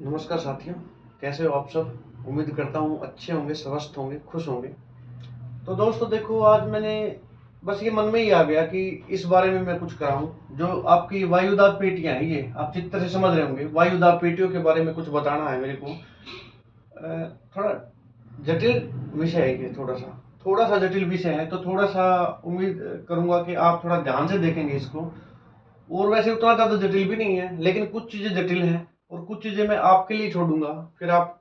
नमस्कार साथियों, कैसे हो आप सब। उम्मीद करता हूँ अच्छे होंगे, स्वस्थ होंगे, खुश होंगे। तो दोस्तों देखो, आज मैंने बस ये मन में ही आ गया कि इस बारे में मैं कुछ कराऊं। जो आपकी वायुदाब पेटियां हैं, ये आप चित्र से समझ रहे होंगे, वायुदाब पेटियों के बारे में कुछ बताना है मेरे को। थोड़ा जटिल विषय है ये, थोड़ा सा जटिल विषय है, तो थोड़ा सा उम्मीद करूंगा कि आप थोड़ा ध्यान से देखेंगे इसको। और वैसे उतना ज्यादा जटिल भी नहीं है, लेकिन कुछ चीजें जटिल हैं और कुछ चीजें मैं आपके लिए छोड़ूंगा। फिर आप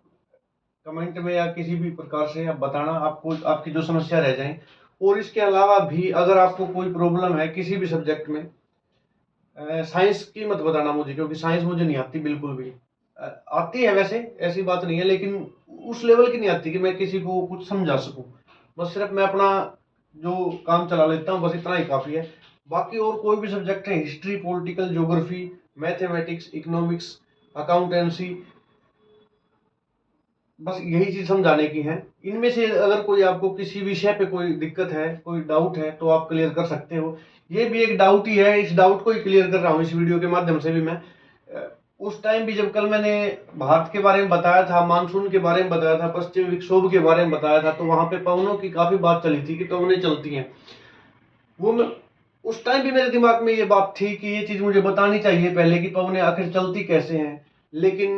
कमेंट में या किसी भी प्रकार से आप बताना आपको आपकी जो समस्या रह जाए। और इसके अलावा भी अगर आपको कोई प्रॉब्लम है किसी भी सब्जेक्ट में, साइंस की मत बताना मुझे, क्योंकि साइंस मुझे नहीं आती बिल्कुल भी। आती है वैसे, ऐसी बात नहीं है, लेकिन उस लेवल की नहीं आती कि मैं किसी को कुछ समझा सकूं। बस सिर्फ मैं अपना जो काम चला लेता हूँ, बस इतना ही काफी है। बाकी और कोई भी सब्जेक्ट है, history, political, geography, mathematics, economics, accountancy, बस यही चीज समझाने की है। इनमें से अगर कोई आपको किसी विषय पे कोई दिक्कत है, कोई डाउट है, तो आप क्लियर कर सकते हो। ये भी एक डाउट ही है, इस डाउट को ही क्लियर कर रहा हूँ इस वीडियो के माध्यम से भी मैं। उस टाइम भी जब कल मैंने भारत के बारे में बताया था, मानसून के बारे में बताया था, पश्चिमी विक्षोभ के बारे में बताया था, तो वहां पे पवनों की काफी बात चली थी कि पवनें चलती हैं। वो मैं उस टाइम भी मेरे दिमाग में ये बात थी कि ये चीज मुझे बतानी चाहिए पहले कि पवनें आखिर चलती कैसे हैं। लेकिन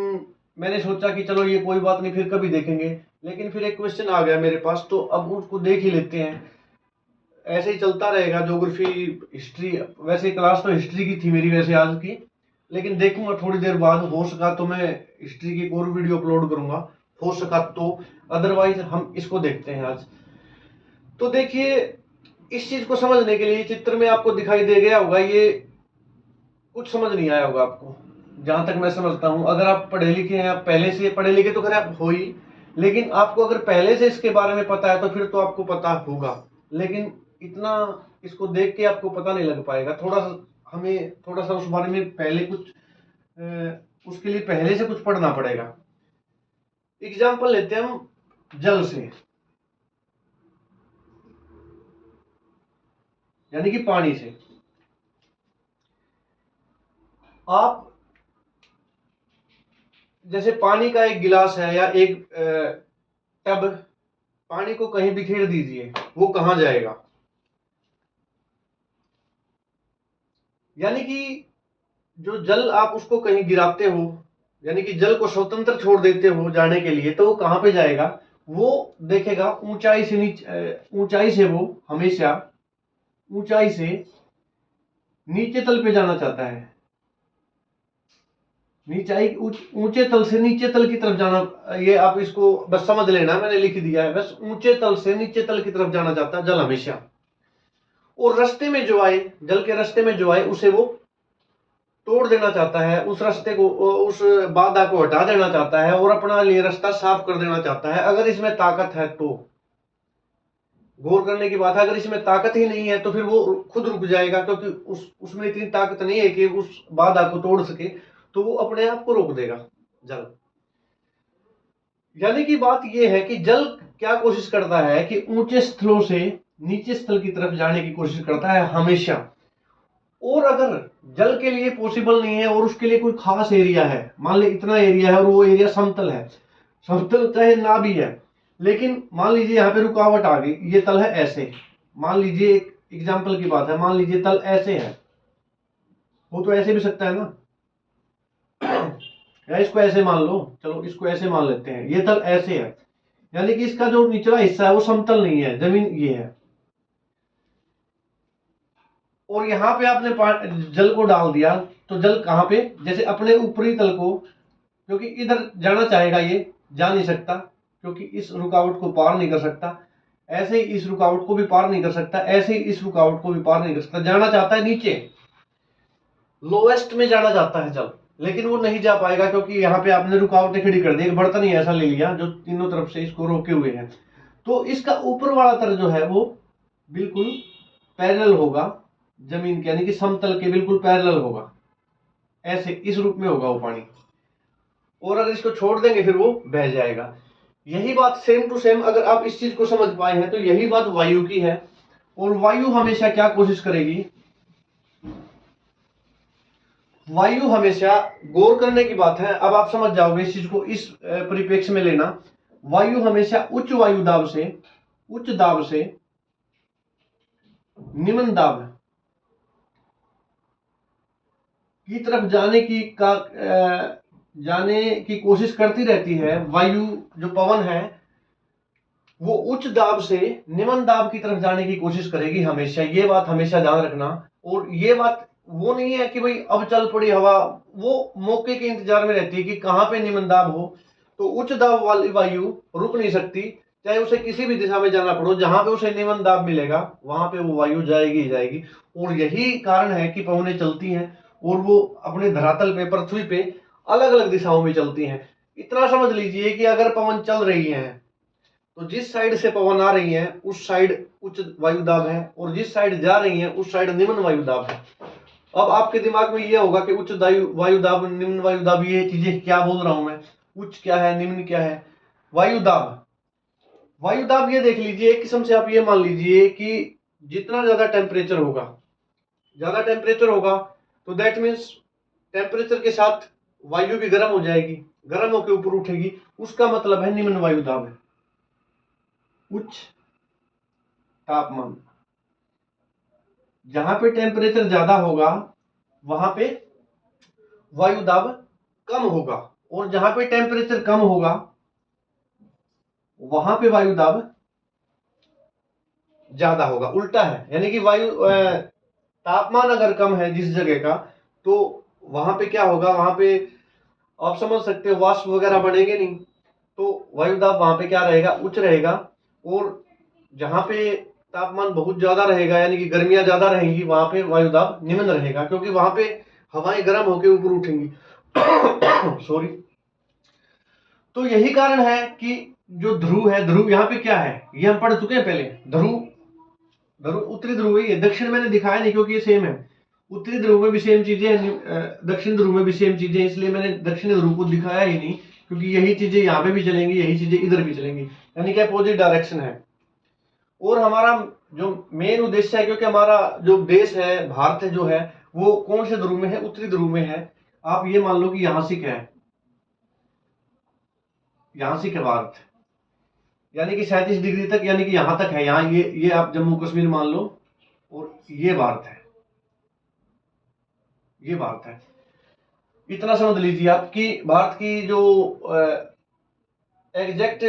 मैंने सोचा कि चलो ये कोई बात नहीं, फिर कभी देखेंगे। लेकिन फिर एक क्वेश्चन आ गया मेरे पास, तो अब उसको देख ही लेते हैं। ऐसे ही चलता रहेगा, ज्योग्राफी, हिस्ट्री। वैसे क्लास तो हिस्ट्री की थी मेरी वैसे आज की, लेकिन देखूंगा थोड़ी देर बाद, हो सका तो मैं हिस्ट्री की एक और वीडियो अपलोड करूंगा, हो सका तो। अदरवाइज हम इसको देखते हैं आज। तो देखिए, इस चीज को समझने के लिए चित्र में आपको दिखाई दे गया होगा, ये कुछ समझ नहीं आया होगा आपको, जहां तक मैं समझता हूं। अगर आप पढ़े लिखे हैं, आप पहले से पढ़े लिखे तो खैर आप हो ही, लेकिन आपको अगर पहले से इसके बारे में पता है तो फिर तो आपको पता होगा। लेकिन इतना इसको देख के आपको पता नहीं लग पाएगा। थोड़ा सा हमें थोड़ा सा उस बारे में पहले कुछ उसके लिए पहले से कुछ पढ़ना पड़ेगा। एग्जाम्पल लेते हैं हम जल से, यानी कि पानी से। आप जैसे पानी का एक गिलास है या एक टब, पानी को कहीं बिखेर दीजिए, वो कहां जाएगा। यानी कि जो जल आप उसको कहीं गिराते हो, यानी कि जल को स्वतंत्र छोड़ देते हो जाने के लिए, तो वो कहां पे जाएगा। वो देखेगा ऊंचाई से नीचे, ऊंचाई से वो हमेशा ऊंचाई से नीचे तल पे जाना चाहता है। नीचाई ऊंचे तल से नीचे तल की तरफ जाना, ये आप इसको बस समझ लेना, मैंने लिख दिया है। बस ऊंचे तल से नीचे तल की तरफ जाना चाहता है जल हमेशा। और रास्ते में जो आए, जल के रास्ते में जो आए, उसे वो तोड़ देना चाहता है, उस रास्ते को, उस बाधा को हटा देना चाहता है और अपना लिए रास्ता साफ कर देना चाहता है। अगर इसमें ताकत है तो गौर करने की बात है, अगर इसमें ताकत ही नहीं है तो फिर वो खुद रुक जाएगा, क्योंकि उसमें इतनी ताकत नहीं है कि उस बाधा को तोड़ सके, तो वो अपने आप को रोक देगा जल। यानी कि बात यह है कि जल क्या कोशिश करता है कि ऊंचे स्थलों से नीचे स्थल की तरफ जाने की कोशिश करता है हमेशा। और अगर जल के लिए पॉसिबल नहीं है और उसके लिए कोई खास एरिया है, मान ली इतना एरिया है और वो एरिया समतल है, समतल चाहे ना भी है, लेकिन मान लीजिए यहाँ पे रुकावट आ गई, ये तल है ऐसे, मान लीजिए एक एग्जाम्पल की बात है, मान लीजिए तल ऐसे है, वो तो ऐसे भी सकता है ना, या इसको ऐसे मान लो, चलो इसको ऐसे मान लेते हैं, ये तल ऐसे है, यानी कि इसका जो निचला हिस्सा है वो समतल नहीं है, जमीन ये है। और यहाँ पे आपने जल को डाल दिया, तो जल कहाँ पे, जैसे अपने ऊपरी तल को, क्योंकि इधर जाना चाहेगा, ये जा नहीं सकता क्योंकि इस रुकावट को पार नहीं कर सकता। ऐसे ही इस रुकावट को भी पार नहीं कर सकता, ऐसे ही इस रुकावट को भी पार नहीं कर सकता। जाना चाहता है नीचे, लोएस्ट में जाना चाहता है जल, लेकिन वो नहीं जा पाएगा, क्योंकि यहाँ पे आपने रुकावटें खड़ी कर दी। एक बर्तन ही ऐसा ले लिया जो तीनों तरफ से इसको रोके हुए है, तो इसका ऊपर वाला तल जो है वो बिल्कुल पैरेलल होगा जमीन के, यानी कि समतल के बिल्कुल पैरेलल होगा, ऐसे इस रूप में होगा वो पानी। और अगर इसको छोड़ देंगे फिर वो बह जाएगा। यही बात सेम टू सेम, अगर आप इस चीज को समझ पाए हैं, तो यही बात वायु की है। और वायु हमेशा क्या कोशिश करेगी, वायु हमेशा, गौर करने की बात है, अब आप समझ जाओगे इस चीज को, इस परिप्रेक्ष्य में लेना। वायु हमेशा उच्च वायु दाब से, उच्च दाब से निम्न दाब की तरफ जाने की कोशिश करती रहती है। वायु जो पवन है वो उच्च दाब से निम्न दाब की तरफ जाने की कोशिश करेगी हमेशा, ये बात हमेशा ध्यान रखना। और ये बात वो नहीं है कि भाई अब चल पड़ी हवा, वो मौके के इंतजार में रहती है कि कहां पे निम्न दाब हो। तो उच्च दाब वाली वायु रुक नहीं सकती, चाहे उसे किसी भी दिशा में जाना पड़ो, जहां पे उसे निम्न दाब मिलेगा वहां पे वो वायु जाएगी ही जाएगी। और यही कारण है कि पवनें चलती हैं और वो अपने धरातल पे, पृथ्वी पे अलग अलग दिशाओं में चलती हैं। इतना समझ लीजिए कि अगर पवन चल रही है तो जिस साइड से पवन आ रही है उस साइड उच्च वायु दाब है, और जिस साइड जा रही है उस साइड निम्न वायु दाब है। अब आपके दिमाग में ये होगा कि उच्च वायु दाब, निम्न वायु दाब, ये चीजें क्या बोल रहा हूं मैं, उच्च क्या है, निम्न क्या है। वायु दाब, वायु दाब ये देख लीजिए, एक किस्म से आप ये मान लीजिए कि जितना ज्यादा टेम्परेचर होगा, ज्यादा टेम्परेचर होगा तो दैट मीन्स टेम्परेचर के साथ वायु भी गर्म हो जाएगी, गर्म होकर ऊपर उठेगी, उसका मतलब है निम्न वायु दाब है। उच्च तापमान, जहां पे टेम्परेचर ज्यादा होगा वहां पे वायु दाब कम होगा, और जहां पे टेम्परेचर कम होगा वहां पे वायु दाब ज्यादा होगा। उल्टा है, यानी कि वायु तापमान अगर कम है जिस जगह का, तो वहां पे क्या होगा, वहां पे आप समझ सकते हो वाष्प वगैरह बनेंगे नहीं, तो वायु दाब वहां पे क्या रहेगा, उच्च रहेगा। और जहां पे तापमान बहुत ज्यादा रहेगा, यानी कि गर्मियां ज्यादा रहेंगी, वहां पे वायु दाब निम्न रहेगा, क्योंकि वहां पे हवाएं गर्म होकर ऊपर उठेंगी। सॉरी। तो यही कारण है कि जो ध्रुव है, ध्रुव यहाँ पे क्या है, ये हम पढ़ चुके हैं पहले। ध्रुव, ध्रुव उत्तरी ध्रुव ही है, दक्षिण मैंने दिखाया नहीं क्योंकि ये सेम है। उत्तरी ध्रुव में भी सेम चीजें हैं, दक्षिण ध्रुव में भी सेम चीजें, इसलिए मैंने दक्षिण ध्रुव को दिखाया ही नहीं, क्योंकि यही चीजें यहाँ पे भी चलेंगी, यही चीजें इधर भी चलेंगी, यानी कि अपोजिट डायरेक्शन है। और हमारा जो मेन उद्देश्य है, क्योंकि हमारा जो देश है, भारत है जो है, वो कौन से ध्रुव में है, उत्तरी ध्रुव में है। आप ये मान लो कि यहां से क्या है, यहां से क्या भारत, यानी कि 37 डिग्री तक, यानी कि यहां तक है, यहाँ ये आप जम्मू कश्मीर मान लो, और ये भारत है, ये भारत है। इतना समझ लीजिए आप कि भारत की जो एग्जैक्ट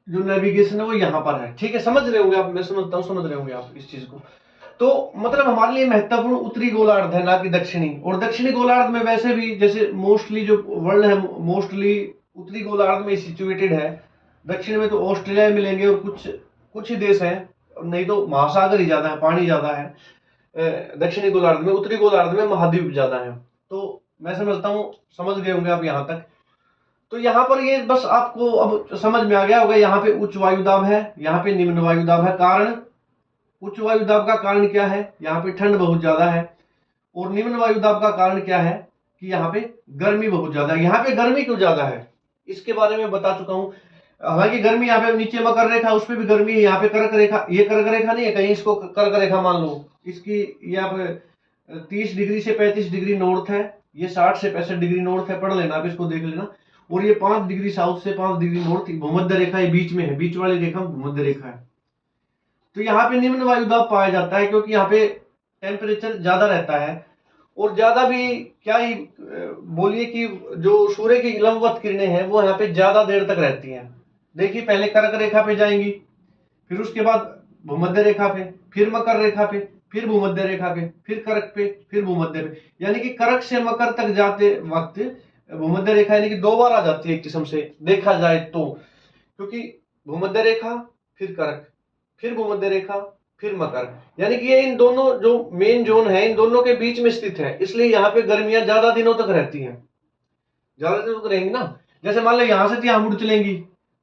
जो नेविगेशन है वो यहाँ पर है। ठीक है, समझ रहे होंगे आप, मैं समझता हूँ, समझ रहे होंगे आप इस चीज को। तो मतलब हमारे लिए महत्वपूर्ण उत्तरी गोलार्ध है, ना कि दक्षिणी। और दक्षिणी गोलार्ध में वैसे भी जैसे मोस्टली जो वर्ल्ड है, मोस्टली उत्तरी गोलार्ध में सिचुएटेड है। दक्षिण में तो ऑस्ट्रेलिया मिलेंगे और कुछ कुछ ही देश हैं, नहीं तो महासागर ही ज्यादा है, पानी ज्यादा है दक्षिणी गोलार्ध में। उत्तरी गोलार्ध में महाद्वीप ज्यादा है। तो मैं समझता हूँ समझ गए होंगे आप यहाँ तक। तो यहाँ पर ये बस आपको अब समझ में आ गया होगा, यहाँ पे उच्च वायुदाब है, यहाँ पे निम्न वायुदाब है। कारण, उच्च वायुदाब का कारण क्या है, यहाँ पे ठंड बहुत ज्यादा है। और निम्न वायुदाब का कारण क्या है कि यहाँ पे गर्मी बहुत ज्यादा है। यहाँ पे गर्मी क्यों ज्यादा है इसके बारे में बता चुका हूँ। हालांकि गर्मी यहाँ पे नीचे मकर रेखा, उस पर भी गर्मी है, यहाँ पे कर्क रेखा, ये कर्क रेखा नहीं है, कहीं इसको कर्क रेखा मान लो। इसकी यहाँ पे 30 डिग्री से 35 डिग्री नॉर्थ है, ये 60 से 65 डिग्री नॉर्थ है, पढ़ लेना आप, इसको देख लेना। और ये 5 डिग्री साउथ से 5 डिग्री नॉर्थ भूमध्य रेखा ये बीच में है, बीच वाली रेखा भूमध्य रेखा है। तो यहाँ पे निम्न वायुदाब पाया जाता है क्योंकि यहाँ पे टेम्परेचर ज्यादा रहता है। और ज्यादा भी क्या ही बोलिए कि जो सूर्य की लंबवत किरणें हैं वो यहाँ पे ज्यादा देर तक रहती हैं। देखिए पहले कर्क रेखा पे जाएंगी, फिर उसके बाद भूमध्य रेखा पे, फिर मकर रेखा पे, फिर भूमध्य रेखा पे, फिर कर्क पे, फिर भूमध्य पे। यानी कि कर्क से मकर तक जाते वक्त भूमध्य रेखा यानी कि 2 बार आ जाती है एक किस्म से देखा जाए तो। क्योंकि भूमध्य रेखा, फिर कर्क, फिर भूमध्य रेखा, फिर मकर, यानी कि ये इन दोनों जो मेन जोन है इन दोनों के बीच में स्थित है, इसलिए यहाँ पे गर्मियां ज्यादा दिनों तक रहती हैं, ज्यादा दिनों तक रहेंगी ना। जैसे मान लो यहाँ से यहाँ मुड़ चलेंगी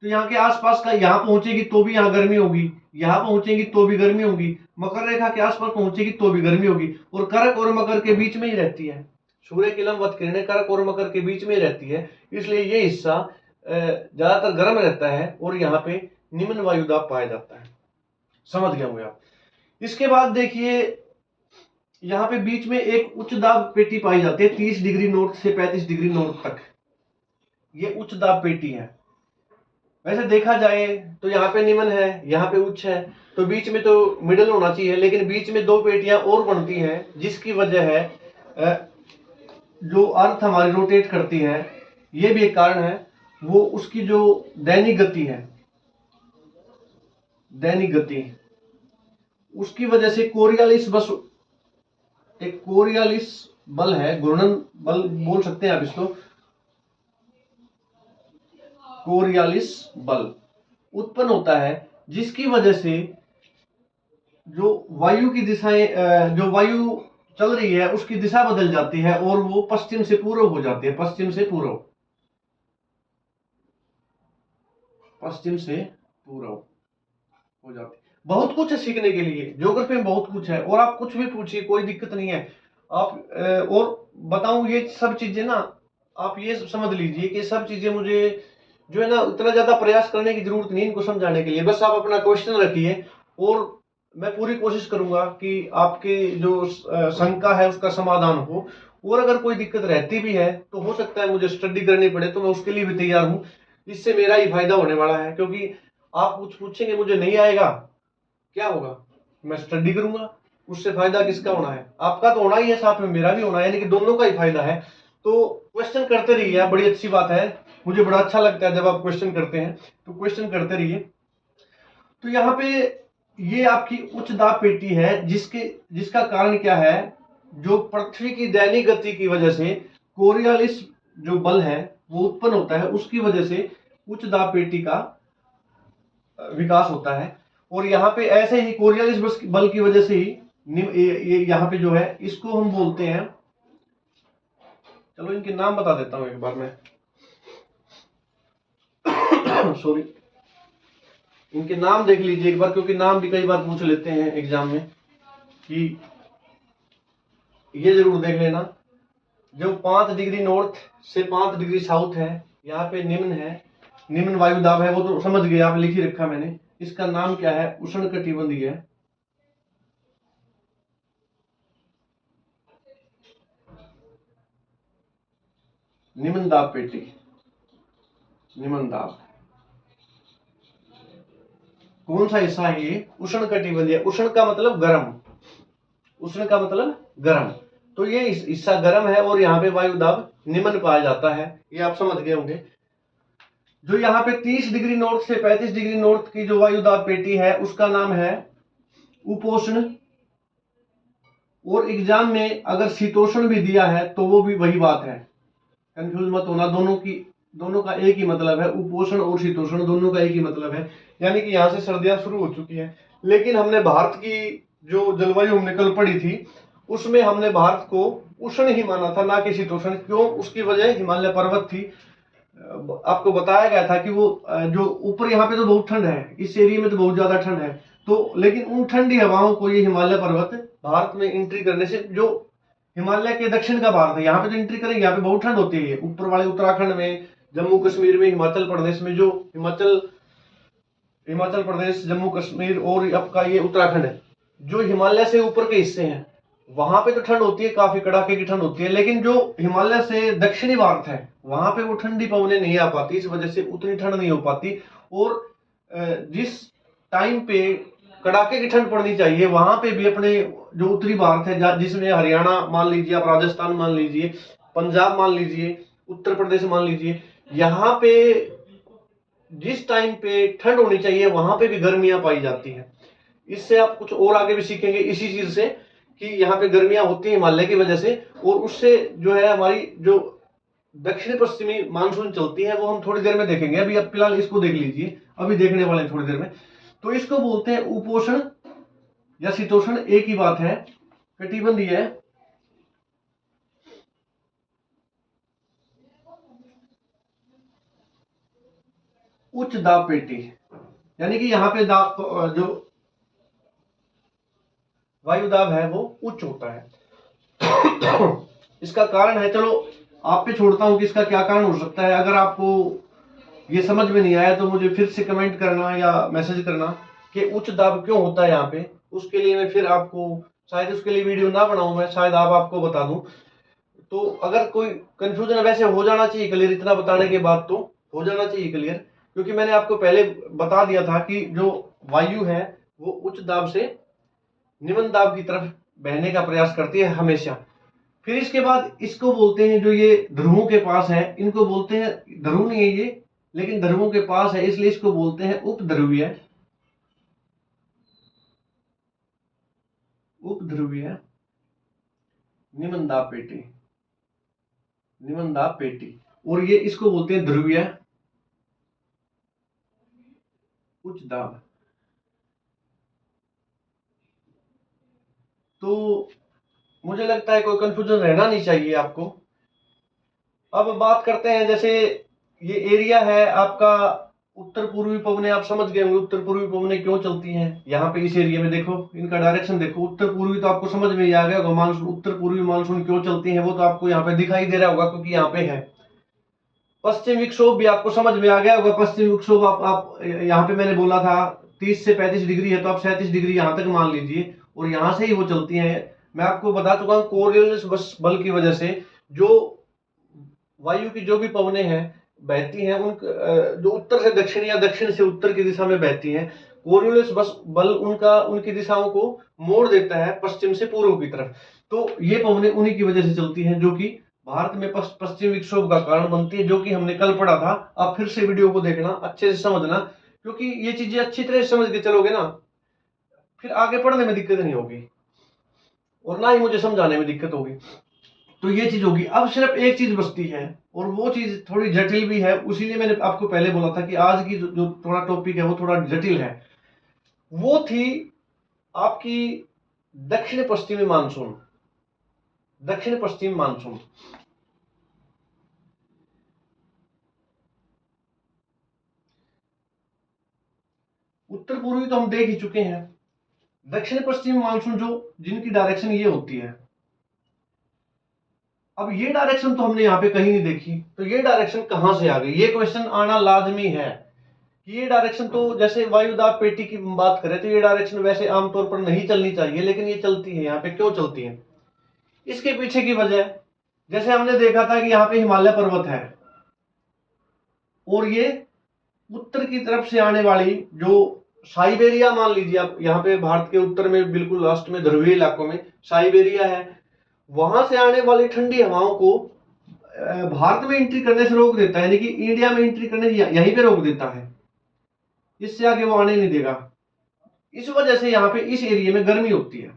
तो यहाँ के आसपास का यहाँ पहुंचेगी तो भी यहाँ गर्मी होगी, यहाँ पहुंचेगी तो भी गर्मी होगी, मकर रेखा के आसपास पहुंचेगी तो भी गर्मी होगी। और कर्क और मकर के बीच में ही रहती है, सूर्य की लंबवत किरणें कर्क और मकर के बीच में ही रहती है, इसलिए ये हिस्सा ज्यादातर गर्म रहता है और यहाँ पे निम्न वायुदाब पाया जाता है। समझ गए होंगे आप। इसके बाद देखिए यहाँ पे बीच में एक उच्च दाब पेटी पाई जाती है 30 डिग्री नॉर्थ से 35 डिग्री नॉर्थ तक, ये उच्च दाब पेटी है। वैसे देखा जाए तो यहाँ पे निम्न है, यहाँ पे उच्च है, तो बीच में तो मिडल होना चाहिए, लेकिन बीच में दो पेटियां और बनती हैं, जिसकी वजह है जो अर्थ हमारी रोटेट करती है, ये भी एक कारण है। वो उसकी जो दैनिक गति है, दैनिक गति, उसकी वजह से कोरियालिस बस, एक कोरियालिस बल है, घूर्णन बल बोल सकते हैं आप इसको, कोरियालिस बल उत्पन्न होता है, जिसकी वजह से जो वायु की दिशाएं, जो वायु चल रही है उसकी दिशा बदल जाती है और वो पश्चिम से पूर्व हो जाती है, पश्चिम से पूर्व, पश्चिम से पूर्व हो जाती है। बहुत कुछ है सीखने के लिए, ज्योग्राफी में बहुत कुछ है, और आप कुछ भी पूछिए, कोई दिक्कत नहीं है। आप और बताऊं, ये सब चीजें ना, आप ये समझ लीजिए कि सब चीजें मुझे जो है ना इतना ज्यादा प्रयास करने की जरूरत नहीं इनको समझाने के लिए। बस आप अपना क्वेश्चन रखिए और मैं पूरी कोशिश करूंगा कि आपके जो शंका है उसका समाधान हो। और अगर कोई दिक्कत रहती भी है तो हो सकता है मुझे स्टडी करनी पड़े, तो मैं उसके लिए भी तैयार हूँ। इससे मेरा ही फायदा होने वाला है, क्योंकि आप कुछ पूछेंगे मुझे नहीं आएगा, क्या होगा, मैं स्टडी करूंगा, उससे फायदा किसका होना है, आपका तो होना ही है, साथ में मेरा भी होना है, यानी कि दोनों का ही फायदा है। तो क्वेश्चन करते रहिए आप, बड़ी अच्छी बात है, मुझे बड़ा अच्छा लगता है जब आप क्वेश्चन करते हैं, तो क्वेश्चन करते रहिए। तो यहाँ पे ये आपकी उच्च दाब पेटी है, जिसका कारण क्या है, जो पृथ्वी की दैनिक गति की वजह से कोरियालिस जो बल है वो उत्पन्न होता है, उसकी वजह से उच्च दाब पेटी का विकास होता है। और यहाँ पे ऐसे ही कोरियालिस बल की वजह से ही ये यहाँ पे जो है इसको हम बोलते हैं, चलो इनके नाम बता देता हूं एक बार मैं सॉरी, इनके नाम देख लीजिए एक बार, क्योंकि नाम भी कई बार पूछ लेते हैं एग्जाम में, कि ये जरूर देख लेना। जो 5 डिग्री नॉर्थ से 5 डिग्री साउथ है, यहाँ पे निम्न है, निम्न वायु दाब है, वो तो समझ गए आप, लिख ही रखा मैंने। इसका नाम क्या है, उष्णकटिबंधीय है, निम्न दाब पेटी, निम्न दाब। कौन सा हिस्सा है ये, उष्णकटिबंधीय, उष्ण का मतलब गर्म, उष्ण का मतलब गर्म, तो ये हिस्सा गर्म है और यहाँ पे वायु दाब निम्न पाया जाता है, ये आप समझ गए होंगे। जो यहाँ पे 30 डिग्री नॉर्थ से 35 डिग्री नॉर्थ की जो वायु दाब पेटी है उसका नाम है उपोष्ण, और एग्जाम में अगर शीतोष्ण भी दिया है तो वो भी वही बात है, कंफ्यूज मत होना, दोनों का एक ही मतलब है, उपोषण और शीतोषण दोनों का एक ही मतलब है। यानी कि यहाँ से सर्दियां शुरू हो चुकी हैं, लेकिन हमने भारत की जो जलवायु हमने कल पढ़ी थी उसमें हमने भारत को उष्ण ही माना था, ना कि शीतोष्ण। क्यों, उसकी वजह हिमालय पर्वत थी। आपको बताया गया था कि वो जो ऊपर यहाँ पे तो बहुत ठंड है, इस एरिया में तो बहुत ज्यादा ठंड है, तो लेकिन उन ठंडी हवाओं को ये हिमालय पर्वत भारत में एंट्री करने से, जो हिमालय के दक्षिण का भारत है, यहाँ पे तो एंट्री करेंगे, यहाँ पे बहुत ठंड होती है, ऊपर वाले उत्तराखंड में, जम्मू कश्मीर में, हिमाचल प्रदेश में, जो हिमाचल प्रदेश, जम्मू कश्मीर और आपका ये उत्तराखंड है, जो हिमालय से ऊपर के हिस्से हैं, वहां पे तो ठंड होती है, काफी कड़ाके की ठंड होती है, लेकिन जो हिमालय से दक्षिणी भारत है वहां पे वो ठंडी पवनें नहीं आ पाती, इस वजह से उतनी ठंड नहीं हो पाती। और जिस टाइम पे कड़ाके की ठंड पड़नी चाहिए, वहां पे भी अपने जो उत्तरी भारत है, जिसमें हरियाणा मान लीजिए आप, राजस्थान मान लीजिए, पंजाब मान लीजिए, उत्तर प्रदेश मान लीजिए, यहाँ पे जिस टाइम पे ठंड होनी चाहिए वहां पे भी गर्मियां पाई जाती हैं। इससे आप कुछ और आगे भी सीखेंगे इसी चीज से, कि यहाँ पे गर्मियां होती हैं हिमालय की वजह से, और उससे जो है हमारी जो दक्षिण पश्चिमी मानसून चलती है वो हम थोड़ी देर में देखेंगे। अभी आप फिलहाल इसको देख लीजिए, अभी देखने वाले हैं थोड़ी देर में। तो इसको बोलते हैं उपोषण या शीतोषण, एक ही बात है, कटिबंधीय है। उच्च दाब पेटी, यानी कि यहाँ पे दाब, जो वायु दाब है वो उच्च होता है। इसका कारण है, चलो आप पे छोड़ता हूं कि इसका क्या कारण हो सकता है। अगर आपको ये समझ में नहीं आया तो मुझे फिर से कमेंट करना या मैसेज करना कि उच्च दाब क्यों होता है यहाँ पे, उसके लिए मैं फिर आपको शायद उसके लिए वीडियो ना बनाऊं मैं, शायद आपको बता दूं। तो अगर कोई कंफ्यूजन वैसे हो जाना चाहिए क्लियर, इतना बताने के बाद तो हो जाना चाहिए क्लियर, क्योंकि मैंने आपको पहले बता दिया था कि जो वायु है वो उच्च दाब से निम्न दाब की तरफ बहने का प्रयास करती है हमेशा। फिर इसके बाद इसको बोलते हैं, जो ये ध्रुवों के पास है, इनको बोलते हैं, ध्रुव नहीं है ये लेकिन ध्रुवों के पास है, इसलिए इसको बोलते हैं उपध्रुवीय, उपध्रुवीय निम्न दाब पेटी, निम्न दाब पेटी। और ये इसको बोलते हैं ध्रुवीय उच्च दाब। तो मुझे लगता है कोई कंफ्यूजन रहना नहीं चाहिए आपको। अब बात करते हैं, जैसे ये एरिया है आपका उत्तर पूर्वी पवनें, आप समझ गए होंगे उत्तर पूर्वी पवनें क्यों चलती हैं यहाँ पे इस एरिया में। देखो इनका डायरेक्शन देखो, उत्तर पूर्वी तो आपको समझ में ही आ गया होगा, मानसून उत्तर पूर्वी मानसून क्यों चलती है वो तो आपको यहाँ पे दिखाई दे रहा होगा क्योंकि यहाँ पे है। पश्चिम विक्षोभ भी आपको समझ में आ गया होगा, पश्चिम विक्षोभ आप यहाँ पे मैंने बोला था 30 से 35 डिग्री है, तो आप 37 डिग्री यहाँ तक मान लीजिए, और यहाँ से ही वो चलती हैं। मैं आपको बता चुका हूँ कोरियोलिस बल की वजह से जो वायु की जो भी पवनें हैं बहती हैं, उन जो उत्तर से दक्षिण या दक्षिण से उत्तर की दिशा में बहती हैं, कोरियोलिस बल उनका उनकी दिशाओं को मोड़ देता है पश्चिम से पूर्व की तरफ। तो ये पवनें उन्हीं की वजह से चलती हैं, जो कि भारत में पश्चिम विक्षोभ का कारण बनती है, जो कि हमने कल पढ़ा था। आप फिर से वीडियो को देखना, अच्छे से समझना, क्योंकि ये चीजें अच्छी तरह से समझ के चलोगे ना, फिर आगे पढ़ने में दिक्कत नहीं होगी और ना ही मुझे समझाने में दिक्कत होगी। तो ये चीज होगी। अब सिर्फ एक चीज बचती है और वो चीज थोड़ी जटिल भी है, उसीलिए मैंने आपको पहले बोला था कि आज की जो थोड़ा टॉपिक है वो थोड़ा जटिल है। वो थी आपकी दक्षिण पश्चिमी मानसून, दक्षिण पश्चिम मानसून। उत्तर पूर्वी तो हम देख ही चुके हैं, दक्षिण पश्चिमी मानसून जो जिनकी डायरेक्शन ये होती है। अब ये डायरेक्शन तो हमने यहाँ पे कहीं नहीं देखी, तो ये डायरेक्शन कहां से आ गई, ये क्वेश्चन आना लाजमी है कि ये डायरेक्शन तो, जैसे वायुदाब पेटी की बात करें तो ये डायरेक्शन वैसे आमतौर पर नहीं चलनी चाहिए, लेकिन ये चलती है। यहाँ पे क्यों चलती है, इसके पीछे की वजह, जैसे हमने देखा था कि यहाँ पे हिमालय पर्वत है और ये उत्तर की तरफ से आने वाली जो साइबेरिया, मान लीजिए आप यहाँ पे भारत के उत्तर में बिल्कुल लास्ट में ध्रुवीय इलाकों में साइबेरिया है, वहां से आने वाली ठंडी हवाओं को भारत में एंट्री करने से रोक देता है, यानी कि इंडिया में एंट्री करने यहीं पे रोक देता है, इससे आगे वो आने नहीं देगा। इस वजह से यहाँ पे इस एरिया में गर्मी होती है,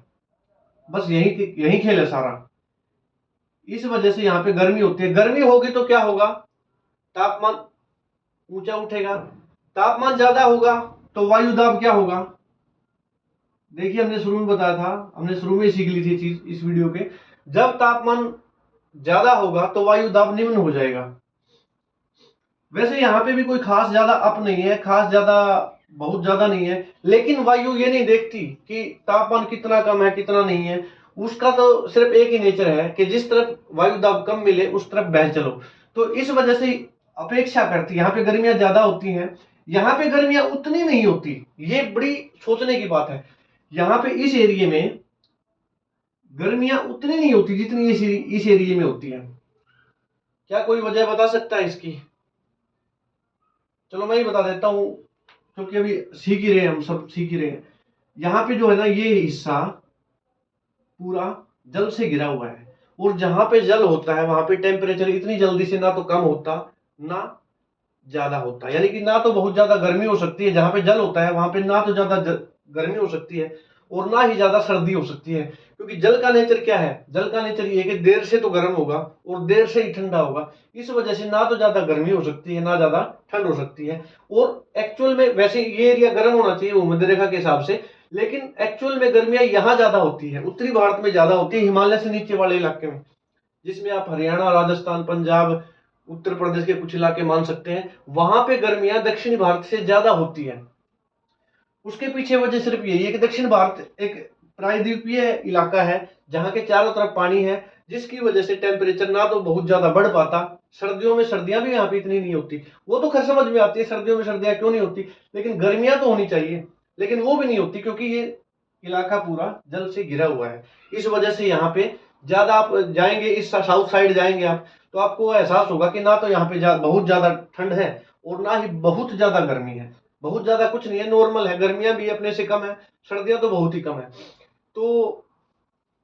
बस यही खेल है सारा। इस वजह से यहाँ पे गर्मी होती है, गर्मी होगी तो क्या होगा, तापमान ऊंचा उठेगा, तापमान ज्यादा होगा तो वायु दाब क्या होगा। देखिए हमने शुरू में बताया था, हमने शुरू में सीख ली थी चीज इस वीडियो के, जब तापमान ज्यादा होगा तो वायु दाब निम्न हो जाएगा। वैसे यहाँ पे भी कोई खास ज्यादा अप नहीं है, खास ज्यादा बहुत ज्यादा नहीं है, लेकिन वायु ये नहीं देखती कि तापमान कितना कम है कितना नहीं है। उसका तो सिर्फ एक ही नेचर है कि जिस तरफ वायु दाब कम मिले उस तरफ बह चलो। तो इस वजह से अपेक्षा करती है, यहाँ पे गर्मियां ज्यादा होती हैं, यहाँ पे गर्मियां उतनी नहीं होती। ये बड़ी सोचने की बात है, यहाँ पे इस एरिया में गर्मियां उतनी नहीं होती जितनी इस एरिया में होती है। क्या कोई वजह बता सकता है इसकी? चलो मैं ही बता देता हूं, क्योंकि अभी सीख ही रहे हैं, हम सब सीख ही रहे हैं। यहाँ पे जो है ना, ये हिस्सा पूरा जल से घिरा हुआ है, और जहां पे जल होता है वहां पे टेम्परेचर इतनी जल्दी से ना तो कम होता ना ज्यादा होता, यानी कि ना तो बहुत ज्यादा गर्मी हो सकती है, जहां पे जल होता है वहां पे ना तो ज्यादा गर्मी हो सकती है और ना ही ज्यादा सर्दी हो सकती है। क्योंकि जल का नेचर क्या है, जल का नेचर ये है कि देर से तो गर्म होगा और देर से ही ठंडा होगा। इस वजह से ना तो ज्यादा गर्मी हो सकती है ना ज्यादा ठंड हो सकती है। और एक्चुअल में वैसे ये एरिया गर्म होना चाहिए भूमध्य रेखा के हिसाब से, लेकिन एक्चुअल में गर्मियां यहाँ ज्यादा होती है, उत्तरी भारत में ज्यादा होती है, हिमालय से नीचे वाले इलाके में, जिसमें आप हरियाणा, राजस्थान, पंजाब, उत्तर प्रदेश के कुछ इलाके मान सकते हैं, वहां पे गर्मियां दक्षिणी भारत से ज्यादा होती है। उसके पीछे वजह सिर्फ यही है कि दक्षिण भारत एक प्रायद्वीपीय इलाका है जहां के चारों तरफ पानी है, जिसकी वजह से टेम्परेचर ना तो बहुत ज्यादा बढ़ पाता, सर्दियों में सर्दियां भी यहाँ पे इतनी नहीं होती। वो तो खैर समझ में आती है सर्दियों में सर्दियां क्यों नहीं होती, लेकिन गर्मियां तो होनी चाहिए, लेकिन वो भी नहीं होती क्योंकि ये इलाका पूरा जल से घिरा हुआ है। इस वजह से यहाँ पे ज्यादा आप जाएंगे, इस साउथ साइड जाएंगे आप, तो आपको एहसास होगा कि ना तो यहाँ पे बहुत ज्यादा ठंड है और ना ही बहुत ज्यादा गर्मी है। बहुत ज्यादा कुछ नहीं है, नॉर्मल है। गर्मियां भी अपने से कम है, सर्दियां तो बहुत ही कम है। तो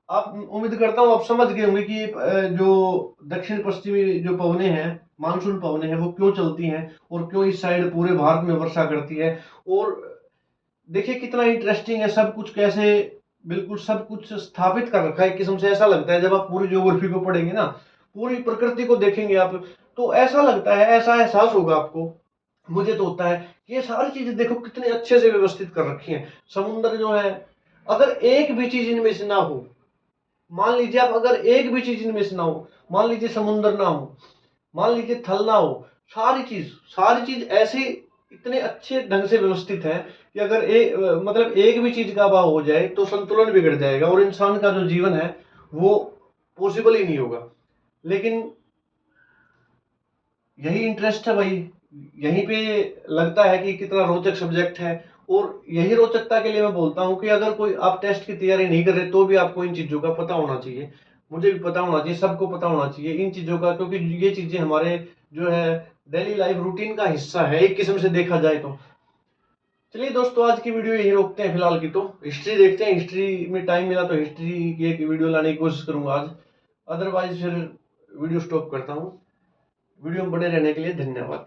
आप, उम्मीद करता हूँ आप समझ गए होंगे कि जो दक्षिण पश्चिमी जो पवने हैं, मानसून पवने हैं, वो क्यों चलती हैं और क्यों इस साइड पूरे भारत में वर्षा करती है। और देखिए कितना इंटरेस्टिंग है सब कुछ, कैसे बिल्कुल सब कुछ स्थापित कर रखा है। एक किस्म से ऐसा लगता है जब आप पूरी ज्योग्राफी को पढ़ेंगे ना, पूरी प्रकृति को देखेंगे आप, तो ऐसा लगता है, ऐसा एहसास होगा आपको, मुझे तो होता है कि ये सारी चीजें देखो कितने अच्छे से व्यवस्थित कर रखी हैं। समुद्र जो है, अगर एक भी चीज इनमें से ना हो, मान लीजिए आप, अगर एक भी चीज इनमें से ना हो, मान लीजिए समुद्र ना हो, मान लीजिए थल ना हो, सारी चीज ऐसे इतने अच्छे ढंग से व्यवस्थित है कि अगर मतलब एक भी चीज का अभाव हो जाए तो संतुलन बिगड़ जाएगा और इंसान का जो जीवन है वो पॉसिबल ही नहीं होगा। लेकिन यही इंटरेस्ट है भाई, यहीं पे लगता है कि कितना रोचक सब्जेक्ट है। और यही रोचकता के लिए मैं बोलता हूँ कि अगर कोई आप टेस्ट की तैयारी नहीं कर रहे तो भी आपको इन चीजों का पता होना चाहिए, मुझे भी पता होना चाहिए, सबको पता होना चाहिए इन चीजों का, क्योंकि ये चीजें हमारे जो है डेली लाइफ रूटीन का हिस्सा है एक किस्म से देखा जाए तो। चलिए दोस्तों, आज की वीडियो यही रोकते हैं फिलहाल की, तो हिस्ट्री देखते हैं। हिस्ट्री में टाइम मिला तो हिस्ट्री की एक वीडियो लाने की कोशिश करूंगा आज, अदरवाइज फिर वीडियो स्टॉप करता हूँ। वीडियो में बने रहने के लिए धन्यवाद।